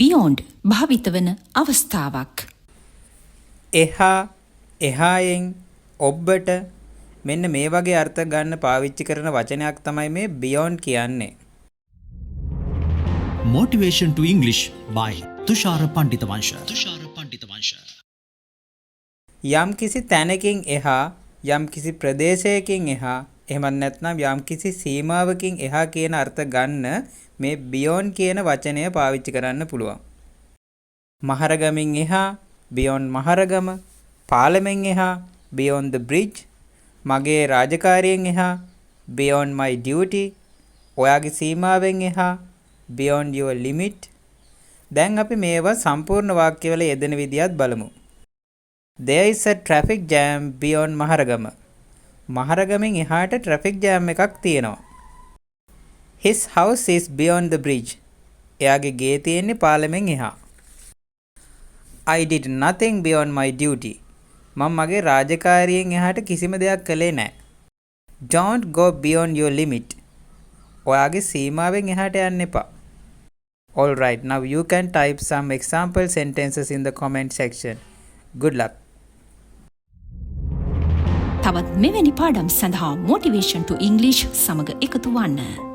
beyond භාවිත වන අවස්ථාවක්. එහා එහායෙන් ඔබට මෙන්න මේ වගේ අර්ථ ගන්න පාවිච්චි කරන වචනයක් තමයි මේ beyond කියන්නේ. Motivation to English by Thushara Pandithawansha. Thushara Pandithawansha. යම් කිසි තැනකින් එහා යම් කිසි ප්‍රදේශයකින් එහා එහෙමත් නැත්නම් යම් කිසි සීමාවකින් එහා කියන අර්ථ ගන්න මේ beyond කියන වචනය පාවිච්චි කරන්න පුළුවන්. මහරගමින් එහා beyond මහරගම, පාලමෙන් එහා beyond the bridge, මගේ රාජකාරියෙන් එහා beyond my duty, ඔයාගේ සීමාවෙන් එහා beyond your limit. දැන් අපි මේවා සම්පූර්ණ වාක්‍යවල යෙදෙන විදිහත් බලමු. There is a traffic jam beyond Maharagama. මහරගමෙන් එහාට traffic jam එකක් තියෙනවා. His house is beyond the bridge. එයාගේ ගේ තියෙන්නේ පාලමෙන් එහා. I did nothing beyond my duty. මම මගේ රාජකාරියෙන් එහාට කිසිම දෙයක් කළේ නැහැ. Don't go beyond your limit. ඔයාගේ සීමාවෙන් එහාට යන්න එපා. All right, now you can type some example sentences in the comment section. Good luck. තවත් මෙවැනි පාඩම් සඳහා motivation to English සමග එකතු වන්න.